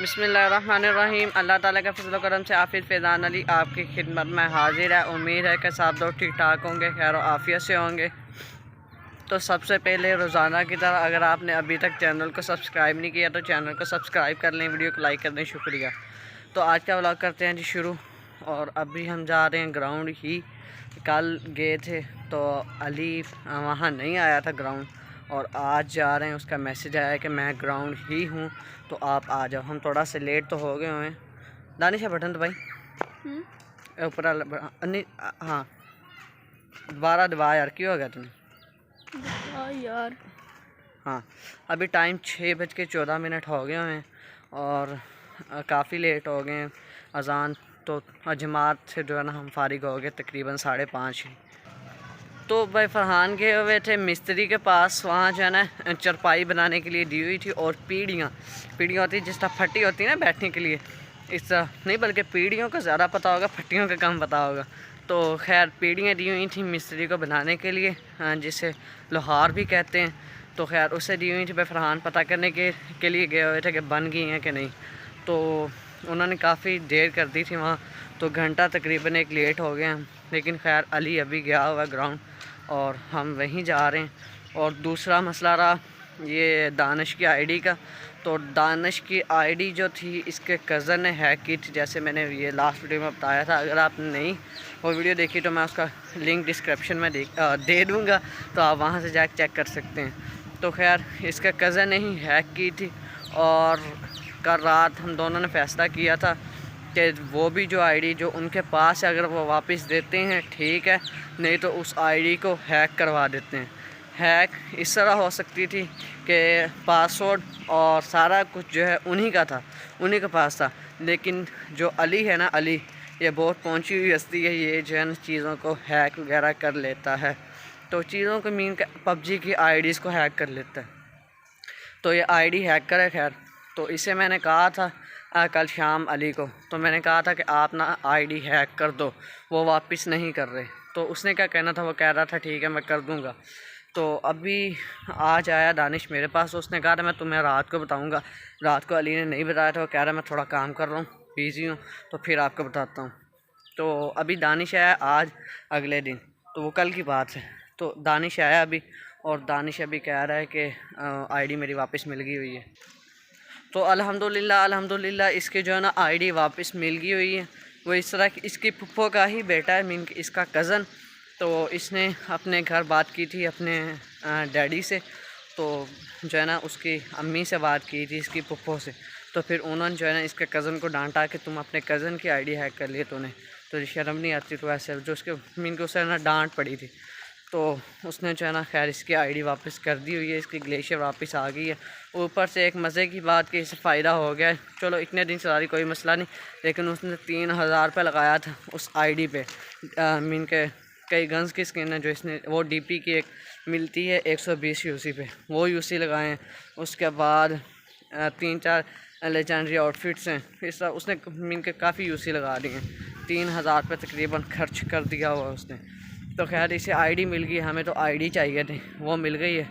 बिस्मिल्लाहिर्रहमानिर्रहीम। अल्लाह ताला का फजल करम से आफिद फैज़ान अली आपकी खिदमत में हाजिर है। उम्मीद है कि सब लोग ठीक ठाक होंगे, खैर आफियत से होंगे। तो सबसे पहले रोज़ाना की तरह अगर आपने अभी तक चैनल को सब्सक्राइब नहीं किया तो चैनल को सब्सक्राइब कर लें, वीडियो को लाइक कर दें, शुक्रिया। तो आज का व्लॉग करते हैं जी शुरू। और अभी हम जा रहे हैं ग्राउंड ही। कल गए थे तो अली वहाँ नहीं आया था ग्राउंड, और आज जा रहे हैं। उसका मैसेज आया कि मैं ग्राउंड ही हूँ तो आप आ जाओ। हम थोड़ा से लेट तो हो गए हुए हैं। दानिश है बटन तो भाई ऊपर हाँ दोबारा दबा यार, क्यों हो गया तुम्हें यार। हाँ अभी टाइम 6:14 हो गए हैं और काफ़ी लेट हो गए हैं। अजान तो जमात से जो है ना हम फारिग हो गए तकरीबन 5:30 ही। तो भाई फरहान गए हुए थे मिस्त्री के पास, वहाँ जो है ना चरपाई बनाने के लिए दी हुई थी। और पीढ़ियाँ होती जिस तरह फट्टी होती है ना बैठने के लिए, इस तरह नहीं बल्कि पीढ़ियों का ज़्यादा पता होगा, फट्टियों का कम पता होगा। तो खैर पीढ़ियाँ दी हुई थी मिस्त्री को बनाने के लिए, जिसे लोहार भी कहते हैं। तो खैर उससे दी हुई थी। भाई फरहान पता करने के लिए गए हुए थे कि बन गई हैं कि नहीं। तो उन्होंने काफ़ी देर कर दी थी वहाँ, तो घंटा तकरीबन एक लेट हो गए हम। लेकिन खैर अली अभी गया हुआ ग्राउंड और हम वहीं जा रहे हैं। और दूसरा मसला रहा ये दानिश की आईडी का। तो दानिश की आईडी जो थी इसके कज़न ने हैक की थी, जैसे मैंने ये लास्ट वीडियो में बताया था। अगर आपने नहीं वो वीडियो देखी तो मैं उसका लिंक डिस्क्रिप्शन में दे दूँगा, तो आप वहाँ से जाकर चेक कर सकते हैं। तो खैर इसका कज़न ने ही हैक की थी। और कल रात हम दोनों ने फ़ैसला किया था कि वो भी जो आईडी जो उनके पास है अगर वो वापस देते हैं ठीक है, नहीं तो उस आईडी को हैक करवा देते हैं। हैक इस तरह हो सकती थी कि पासवर्ड और सारा कुछ जो है उन्हीं का था, उन्हीं के पास था। लेकिन जो अली है ना, अली ये बहुत पहुंची हुई हस्ती है, ये जो है ना चीज़ों को हैक वगैरह कर लेता है। तो चीज़ों को मीन पबजी की आईडीज़ को हैक कर लेता है। तो ये आईडी हैकर है। खैर तो इसे मैंने कहा था कल शाम अली को, तो मैंने कहा था कि आप ना आईडी हैक कर दो, वो वापस नहीं कर रहे। तो उसने क्या कहना था, वो कह रहा था ठीक है मैं कर दूंगा। तो अभी आज आया दानिश मेरे पास, उसने कहा था मैं तुम्हें रात को बताऊंगा। रात को अली ने नहीं बताया था, वो कह रहा मैं थोड़ा काम कर रहा हूँ, बिज़ी हूँ, तो फिर आपको बताता हूँ। तो अभी दानिश आया आज अगले दिन, तो वो कल की बात है। तो दानिश आया अभी, और दानिश अभी कह रहा है कि आईडी मेरी वापस मिल गई हुई है। तो अल्हम्दुलिल्लाह इसके जो है ना आईडी वापस मिल गई हुई है। वो इस तरह इसकी पुप्पो का ही बेटा है, मीन इसका कज़न। तो इसने अपने घर बात की थी अपने डैडी से, तो जो है ना उसकी अम्मी से बात की थी इसकी पुप्पो से। तो फिर उन्होंने जो है ना इसके कज़न को डांटा कि तुम अपने कज़न की आईडी हैक कर लिए, तूने तो शर्म नहीं आती। तो ऐसे जो उसके मीन को उसे ना डांट पड़ी थी, तो उसने जो है ना खैर इसकी आईडी वापस कर दी हुई है, इसकी ग्लेशियर वापस आ गई है। ऊपर से एक मज़े की बात कि इससे फ़ायदा हो गया है। चलो इतने दिन चला रही कोई मसला नहीं, लेकिन उसने 3000 रुपये लगाया था उस आईडी पे। मीन के कई गन्स की स्किन है जो इसने, वो डीपी की एक मिलती है 120 यूसी पे, वो यूसी लगाए हैं। उसके बाद 3-4 लेजेंडरी आउटफिट्स हैं। इस तरह उसने मीन के काफ़ी यूसी लगा दी हैं। 3000 रुपये तकरीबन खर्च कर दिया हुआ उसने। तो खैर इसे आईडी मिल गई, हमें तो आईडी चाहिए थी, वो मिल गई है।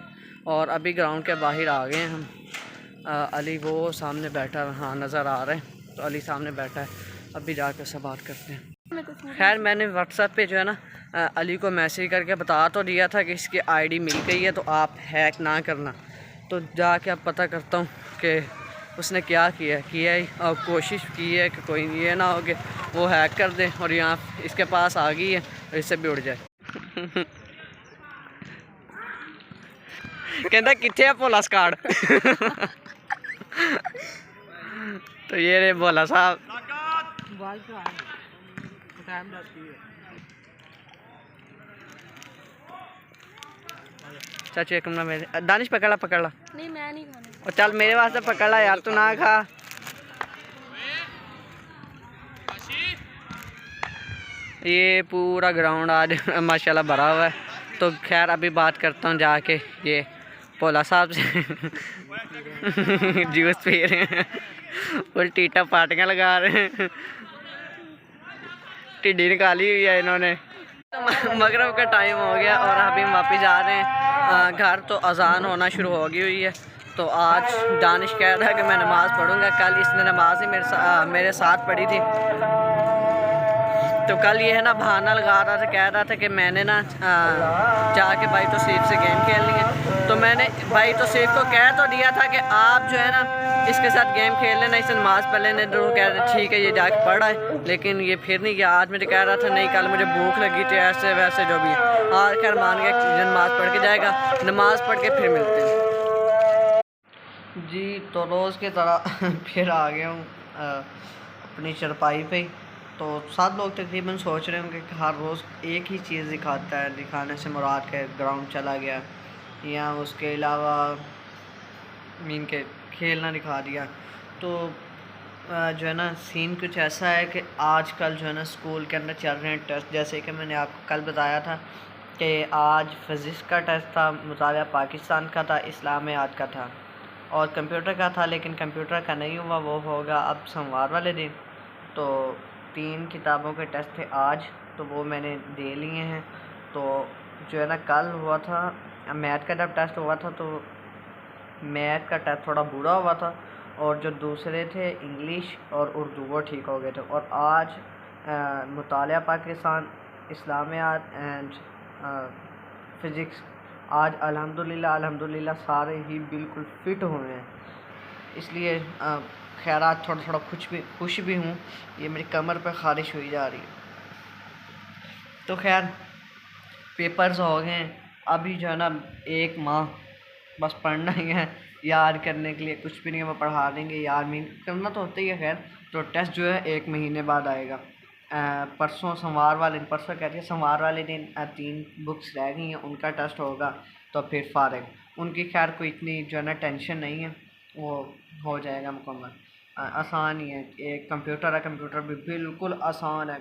और अभी ग्राउंड के बाहर आ गए हैं हम। अली वो सामने बैठा है, हाँ नज़र आ रहा है, तो अली सामने बैठा है। अभी जाकर उससे बात करते हैं। खैर मैंने व्हाट्सएप पे जो है ना अली को मैसेज करके बता तो दिया था कि इसकी आईडी मिल गई है, तो आप हैक ना करना। तो जाके अब पता करता हूँ कि उसने क्या किया है और कोशिश की है कि कोई ये ना हो कि वो हैक कर दे और यहाँ इसके पास आ गई है और इससे भी उड़ जाए। कहता किथे है भोला स्कार्ड। तो ये रे भोला साहब। चाचू एक मिनट मेरे दानिश पकड़ ला। नहीं मैं नहीं खाना। और चल मेरे वास्ते पकड़ ला यार, तू ना खा। ये पूरा ग्राउंड आज माशाल्लाह भरा हुआ है। तो खैर अभी बात करता हूँ जाके ये भोला साहब से। जूस पी रहे हैं, और टीटा पार्टियाँ लगा रहे हैं, टिड्डी निकाली हुई है इन्होंने। मगरिब का टाइम हो गया और अभी हम वापस जा रहे हैं घर। तो अजान होना शुरू हो गई हुई है तो आज दानिश कह रहा है कि मैं नमाज़ पढ़ूँगा। कल इसने नमाज ही मेरे साथ पढ़ी थी। तो कल ये है ना बहाना लगा रहा था, कह रहा था कि मैंने ना जाके भाई तौसीफ से गेम खेलनी है। तो मैंने भाई तौसीफ को कह तो दिया था कि आप जो है ना इसके साथ गेम खेल लेना, इसे नमाज़ पढ़ लेने। तो कह रहे ठीक है, ये जाके पढ़ा है, लेकिन ये फिर नहीं गया। आज मुझे कह रहा था नहीं कल मुझे भूख लगी थी, ऐसे वैसे जो भी। आज खैर मान गया, नमाज़ पढ़ के जाएगा, नमाज़ पढ़ के फिर मिलते हैं जी। तो रोज़ की तरह फिर आ गया हूँ अपनी चरपाई पे। तो सब लोग तकरीबन सोच रहे होंगे कि हर रोज़ एक ही चीज़ दिखाता है। दिखाने से मुराद के ग्राउंड चला गया या उसके अलावा मीन के खेलना दिखा दिया। तो जो है ना सीन कुछ ऐसा है कि आजकल जो है ना स्कूल के अंदर चल रहे हैं टेस्ट। जैसे कि मैंने आपको कल बताया था कि आज फ़िज़िक्स का टेस्ट था, मुतालिया पाकिस्तान का था, इस्लामियात का था और कंप्यूटर का था। लेकिन कंप्यूटर का नहीं हुआ, वो होगा अब सोमवार वाले दिन। तो 3 किताबों के टेस्ट थे आज, तो वो मैंने दे लिए हैं। तो जो है ना कल हुआ था मैथ का जब टेस्ट हुआ था, तो मैथ का टेस्ट थोड़ा बुरा हुआ था और जो दूसरे थे इंग्लिश और उर्दू वो ठीक हो गए थे। और आज मुतालिया पाकिस्तान, इस्लामियात एंड फ़िज़िक्स आज अल्हम्दुलिल्लाह सारे ही बिल्कुल फ़िट हुए हैं। इसलिए खैर आज थोड़ा थोड़ा खुश भी हूँ। ये मेरी कमर पे ख़ारिश हुई जा रही है। तो खैर पेपर्स हो गए हैं, अभी जो है ना 1 माह बस पढ़ना ही है। याद करने के लिए कुछ भी नहीं है, वो पढ़ा देंगे। याद मीन करना तो होता ही है। खैर तो टेस्ट जो है 1 महीने बाद आएगा। परसों सोमवार वाले दिन, परसों कहती है सोमवार वाले दिन 3 बुक्स रह गई हैं, उनका टेस्ट होगा तो फिर फ़ारिग। उनकी खैर कोई इतनी जो है ना टेंशन नहीं है, वो हो जाएगा मुकम्मल। आसान ही है। एक कंप्यूटर है, कंप्यूटर भी बिल्कुल आसान है।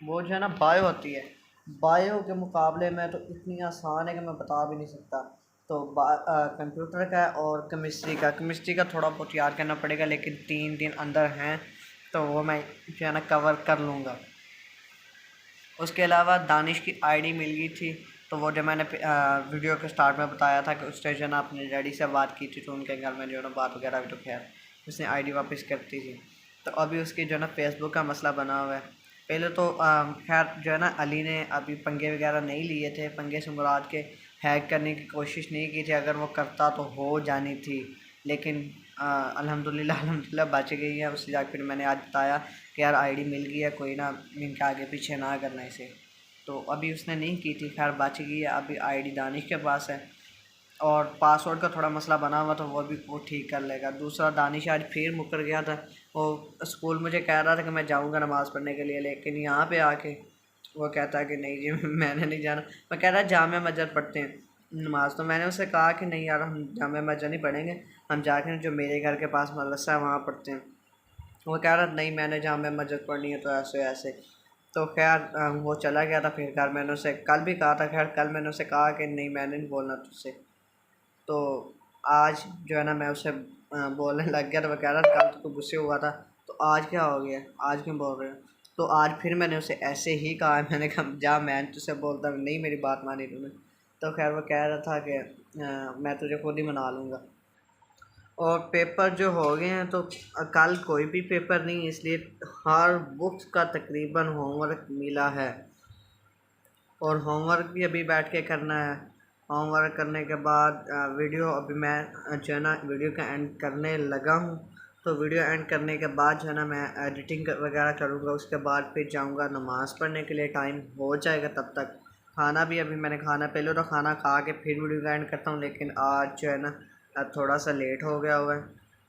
वो जो है ना बायो होती है, बायो के मुकाबले में तो इतनी आसान है कि मैं बता भी नहीं सकता। तो कंप्यूटर का और केमिस्ट्री का थोड़ा बहुत याद करना पड़ेगा, लेकिन 3 दिन अंदर हैं तो वो मैं जो है ना कवर कर लूँगा। उसके अलावा दानिश की आईडी मिल गई थी, तो वो जो मैंने वीडियो के स्टार्ट में बताया था कि उसने जो है ना अपने डैडी से बात की थी, तो उनके घर में जो है ना बात वगैरह भी, तो खैर उसने आईडी वापस करती थी। तो अभी उसकी जो है ना फेसबुक का मसला बना हुआ है। पहले तो खैर जो है ना अली ने अभी पंगे वगैरह नहीं लिए थे। पंगे से मुराद के हैक करने की कोशिश नहीं की थी, अगर वो करता तो हो जानी थी। लेकिन अल्हम्दुलिल्लाह बच गई है। उससे जाकर फिर मैंने आज बताया कि यार आईडी मिल गई है, कोई ना इनके आगे पीछे ना करना इसे। तो अभी उसने नहीं की थी, खैर बच गई है। अभी आईडी दानिश के पास है और पासवर्ड का थोड़ा मसला बना हुआ, तो वो ठीक कर लेगा। दूसरा दानिश आज फिर मुकर गया था। वो स्कूल मुझे कह रहा था कि मैं जाऊंगा नमाज़ पढ़ने के लिए, लेकिन यहाँ पे आके वो कहता है कि नहीं जी मैंने नहीं जाना। मैं कह रहा जामे मस्जिद पढ़ते हैं नमाज़। तो मैंने उससे कहा कि नहीं यार हम जामे मस्जिद नहीं पढ़ेंगे, हम जाके जो मेरे घर के पास मदरसा है वहाँ पढ़ते हैं। वो कह रहा नहीं मैंने जामे मस्जिद पढ़नी है, तो ऐसे ऐसे। तो खैर वो चला गया था फिर घर। मैंने उसे कल भी कहा था, खैर कल मैंने उसे कहा कि नहीं मैंने नहीं बोलना तुझसे। तो आज जो है ना मैं उसे बोलने लग गया। तो वह कह रहा कल तो गुस्से हुआ था, तो आज क्या हो गया, आज क्यों बोल रहे हो। तो आज फिर मैंने उसे ऐसे ही कहा, मैंने कहा जा मैं तुझसे बोलता हूँ, नहीं मेरी बात मानी तूने। तो खैर वो कह रहा था कि मैं तुझे खुद ही मना लूँगा। और पेपर जो हो गए हैं, तो कल कोई भी पेपर नहीं, इसलिए हर बुक्स का तकरीबन होमवर्क मिला है और होमवर्क भी अभी बैठ के करना है। होमवर्क करने के बाद वीडियो अभी मैं जो है ना वीडियो का एंड करने लगा हूँ। तो वीडियो एंड करने के बाद जो है ना मैं एडिटिंग वगैरह करूँगा। उसके बाद फिर जाऊँगा नमाज़ पढ़ने के लिए, टाइम हो जाएगा तब तक। खाना भी अभी मैंने खाना, पहले तो खाना खा के फिर वीडियो का एंड करता हूँ, लेकिन आज जो है ना थोड़ा सा लेट हो गया हुआ है,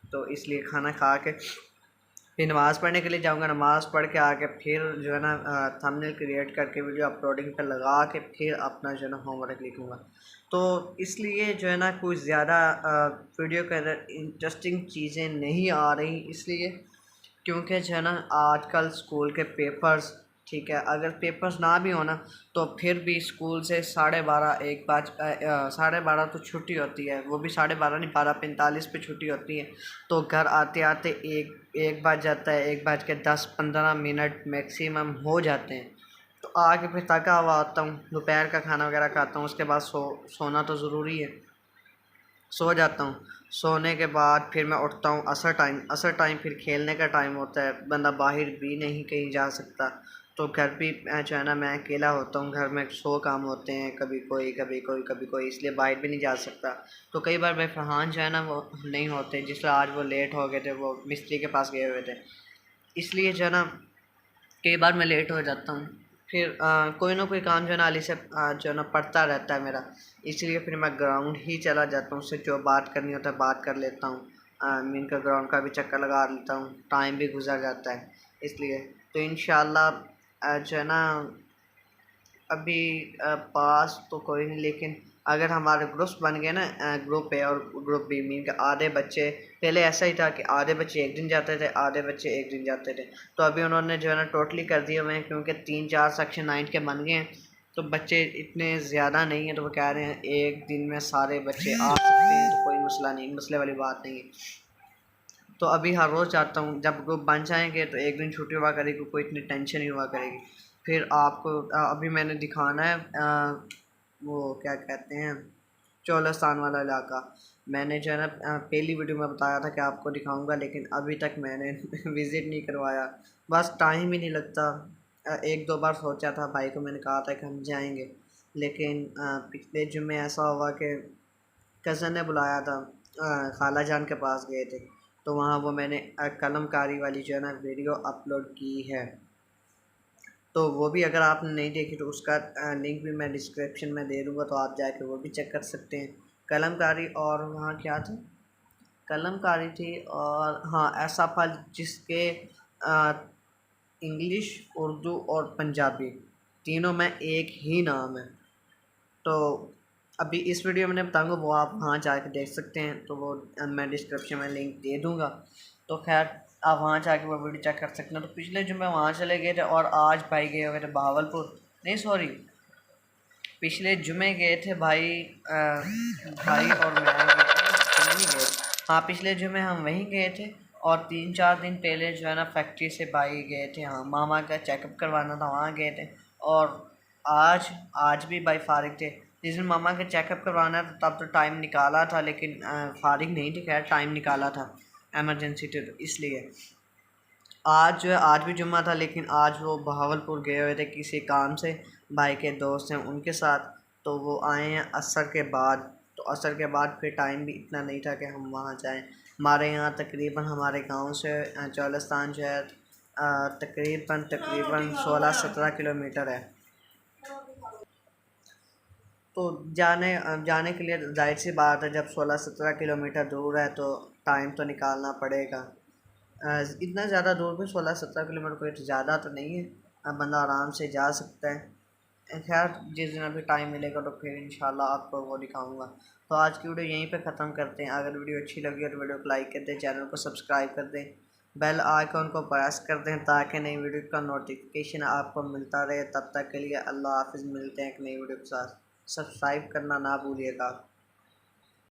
तो इसलिए खाना खा के फिर नमाज़ पढ़ने के लिए जाऊंगा। नमाज़ पढ़ के आके फिर जो है ना थंबनेल क्रिएट करके वीडियो अपलोडिंग पर लगा के फिर अपना जो है ना होमवर्क लिखूँगा। तो इसलिए जो है ना कुछ ज़्यादा वीडियो के अंदर इंटरेस्टिंग चीज़ें नहीं आ रही, इसलिए क्योंकि जो है ना आजकल स्कूल के पेपर्स, ठीक है, अगर पेपर्स ना भी होना तो फिर भी स्कूल से 12:30 12:30 तो छुट्टी होती है। वो भी 12:30 नहीं, 12:45 पे छुट्टी होती है। तो घर आते आते एक बज जाता है, 1:10-15 मैक्सिमम हो जाते हैं। तो आके फिर थका हुआ आता हूँ, दोपहर का खाना वगैरह खाता हूँ, उसके बाद सोना तो ज़रूरी है। सो जाता हूँ। सोने के बाद फिर मैं उठता हूँ असर टाइम फिर खेलने का टाइम होता है, बंदा बाहर भी नहीं कहीं जा सकता। तो घर भी जो है ना, मैं अकेला होता हूँ घर में, 100 काम होते हैं, कभी कोई कभी कोई कभी कोई, इसलिए बाहर भी नहीं जा सकता। तो कई बार भाई फरहान जो है ना वो नहीं होते, जिससे आज वो लेट हो गए थे, वो मिस्त्री के पास गए हुए थे, इसलिए जो है ना कई बार मैं लेट हो जाता हूँ। फिर कोई ना कोई काम जो है ना अली से जो है ना पड़ता रहता है मेरा, इसलिए फिर मैं ग्राउंड ही चला जाता हूँ, उससे जो बात करनी होता है बात कर लेता हूँ, मीन का ग्राउंड का भी चक्कर लगा लेता हूँ, टाइम भी गुजर जाता है इसलिए। तो इंशाल्लाह जो है ना अभी पास तो कोई नहीं, लेकिन अगर हमारे ग्रुप्स बन गए ना, ग्रुप ए और ग्रुप बी, मीन के आधे बच्चे, पहले ऐसा ही था कि आधे बच्चे एक दिन जाते थे, आधे बच्चे एक दिन जाते थे, तो अभी उन्होंने जो है ना टोटली कर दिए हुए हैं, क्योंकि 3-4 सेक्शन 9 के बन गए हैं, तो बच्चे इतने ज़्यादा नहीं हैं, तो वो कह रहे हैं एक दिन में सारे बच्चे आ सकते हैं, तो कोई मसला नहीं, मसले वाली बात नहीं है। तो अभी हर रोज़ जाता हूँ, जब ग्रुप बन जाएंगे तो एक दिन छुट्टी हुआ करेगी, कोई इतनी टेंशन नहीं हुआ करेगी। फिर आपको अभी मैंने दिखाना है वो क्या कहते हैं, चौलस्तान वाला इलाका। मैंने जो है ना पहली वीडियो में बताया था कि आपको दिखाऊंगा, लेकिन अभी तक मैंने विज़िट नहीं करवाया, बस टाइम ही नहीं लगता। 1-2 बार सोचा था, भाई को मैंने कहा था कि हम जाएंगे, लेकिन पिछले जुम्मे ऐसा हुआ कि कज़न ने बुलाया था, खाला जान के पास गए थे, तो वहाँ वो मैंने कलमकारी वाली जो है ना वीडियो अपलोड की है, तो वो भी अगर आपने नहीं देखी तो उसका लिंक भी मैं डिस्क्रिप्शन में दे दूँगा, तो आप जाके वो भी चेक कर सकते हैं। कलमकारी और वहाँ क्या था, कलमकारी थी, और हाँ ऐसा फल जिसके इंग्लिश, उर्दू और पंजाबी तीनों में एक ही नाम है। तो अभी इस वीडियो में मैं बताऊँगा, वो आप वहाँ जाके देख सकते हैं, तो वो मैं डिस्क्रिप्शन में लिंक दे दूँगा। तो खैर आप वहाँ जाके वो वीडियो चेक कर सकते हैं। तो पिछले जुम्मे वहाँ चले गए थे, और आज भाई गए हुए थे बहावलपुर, नहीं सॉरी, पिछले जुमे गए थे भाई, भाई और मैं वहीं गए थे। हाँ पिछले जुमे हम वहीं गए थे, और 3-4 दिन पहले जो है ना फैक्ट्री से भाई गए थे, हाँ मामा का चेकअप करवाना था, वहाँ गए थे। और आज आज भी भाई फारिग थे, जिस दिन मामा का चेकअप करवाना था तब तो टाइम निकाला था, लेकिन फारिग नहीं थी, खैर टाइम निकाला था एमरजेंसी थे, तो इसलिए आज जो है आज भी जुम्मा था, लेकिन आज वो बहावलपुर गए हुए थे किसी काम से, भाई के दोस्त हैं उनके साथ, तो वो आए हैं असर के बाद। तो असर के बाद फिर टाइम भी इतना नहीं था कि हम वहाँ जाएं। हमारे यहाँ तकरीबन हमारे गांव से चौलस्तान जो है तकरीबन 16-17 किलोमीटर है। तो जाने के लिए जाहिर सी बात है, जब 16-17 किलोमीटर दूर है तो टाइम तो निकालना पड़ेगा। इतना ज़्यादा दूर भी 16-17 किलोमीटर कोई ज़्यादा तो नहीं है, बंदा आराम से जा सकता है। खैर जिस दिन अभी टाइम मिलेगा तो फिर इंशाल्लाह आपको वो दिखाऊंगा। तो आज की वीडियो यहीं पे ख़त्म करते हैं। अगर वीडियो अच्छी लगी हो तो वीडियो को लाइक कर दें, चैनल को सब्सक्राइब कर दें, बेल आइकन को प्रेस कर दें, ताकि नई वीडियो का नोटिफिकेशन आपको मिलता रहे। तब तक के लिए अल्लाह हाफिज़, मिलते हैं एक नई वीडियो के साथ। सब्सक्राइब करना ना भूलिएगा।